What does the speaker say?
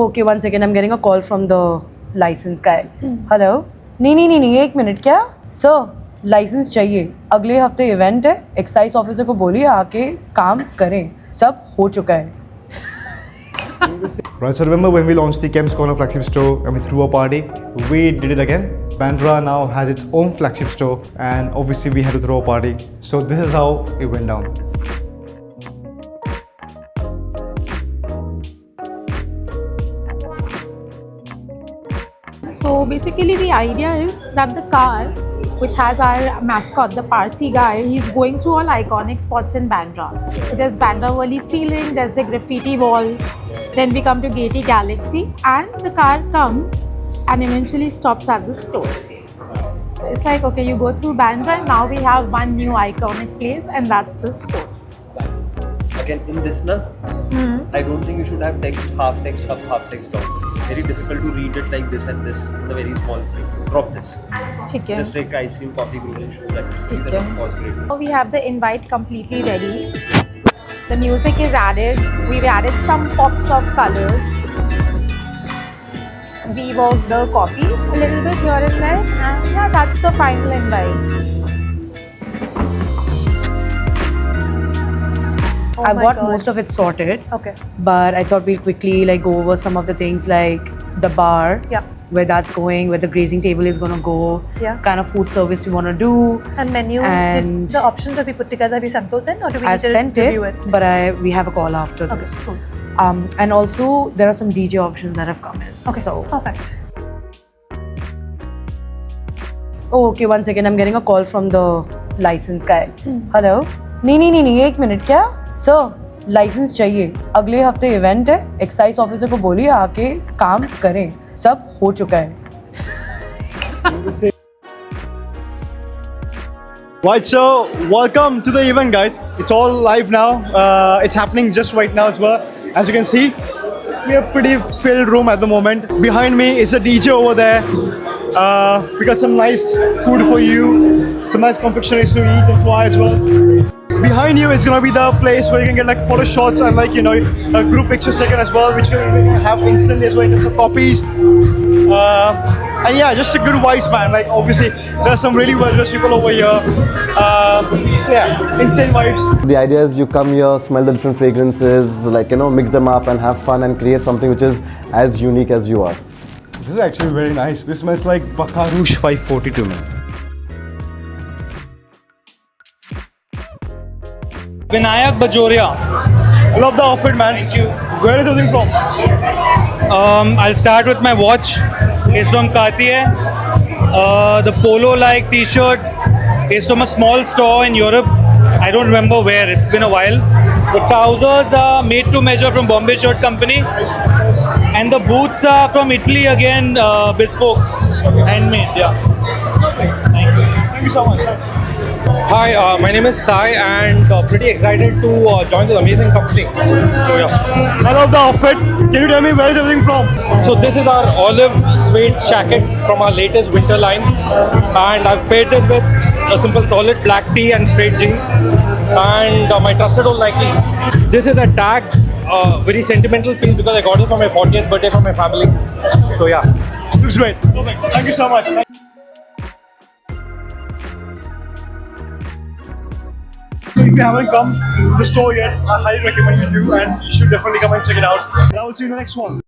Okay, one second. I'm getting a call from the license guy. Hello. नहीं, 1 minute क्या sir, licence चाहिए, अगले हफ्ते इवेंट है, एक्साइज ऑफिसर को बोलिए आके काम करें, सब हो चुका है. Right, so remember when we launched the Kems Corner flagship store and we threw a party? We did it again. Bandra now has its own flagship store and obviously we had to throw a party. So this is how it went down. So basically the idea is that the car, which has our mascot, the Parsi guy, he's going through all iconic spots in Bandra. So there's Bandra Wali ceiling, there's the graffiti wall, then we come to Gaiety Galaxy, and the car comes and eventually stops at the store. So it's like, okay, you go through Bandra and now we have one new iconic place and that's the store. Again, in this na, I don't think you should have text, half text up, half text down. Very difficult to read it like this and this in a very small frame. Drop this. Chicken. Just take ice cream, coffee, gruel, shoe. That's it. Chicken. Then pause great. Now we have the invite completely ready. The music is added. We've added some pops of colors. Reworked the copy a little bit here and there. And yeah, that's the final invite. Oh I've my got God. most of it sorted. Okay. But I thought we'd quickly go over some of the things like the bar, Yeah. where that's going, where the grazing table is gonna go, Yeah. kind of food service we wanna do. And menu, And the options that we put together, have you sent those in or do we I've need to sent it, review it? but we have a call after Okay, this. cool. And also there are some DJ options that have come in. Okay, So perfect. okay, one second. I'm getting a call from the license guy. Hello. नहीं, 1 minute क्या sir, licence चाहिए, अगले हफ्ते event है, excise officer को बोलिए आके काम करें, सब हो चुका है. Right, so welcome to the event, guys. It's all live now. It's happening just right now as well. As you can see, we have a pretty filled room at the moment. Behind me is a DJ over there. We got some nice food for you, some nice confectionaries to eat and try as well. Behind you is gonna be the place where you can get photo shots and a group picture taken as well, which you're gonna have instantly as well in terms of copies. And yeah, just a good vibes, man. Obviously, there are some really well-dressed people over here. Yeah, insane vibes. The idea is you come here, smell the different fragrances, mix them up and have fun and create something which is as unique as you are. This is actually very nice. This smells like Bakarouche 540 to me. Vinayak Bajoria. I love the outfit, man. Thank you. Where is everything from? I'll start with my watch. It's from Cartier. The polo-like T-shirt is from a small store in Europe. I don't remember where. It's been a while. The trousers are made to measure from Bombay Shirt Company, and the boots are from Italy again, bespoke, handmade. Yeah. Thank you. Thank you so much. Thanks. Hi, my name is Sai and pretty excited to join this amazing company. So yeah. I love the outfit. Can you tell me where is everything from? So this is our olive suede jacket from our latest winter line, and I've paired this with a simple solid black tee and straight jeans, and my trusted old Nikes. This is a tag, very sentimental piece because I got it for my 40th birthday from my family. So yeah. Looks great. Perfect. Thank you so much. So if you haven't come to the store yet, I highly recommend you do, and you should definitely come and check it out. And I will see you in the next one.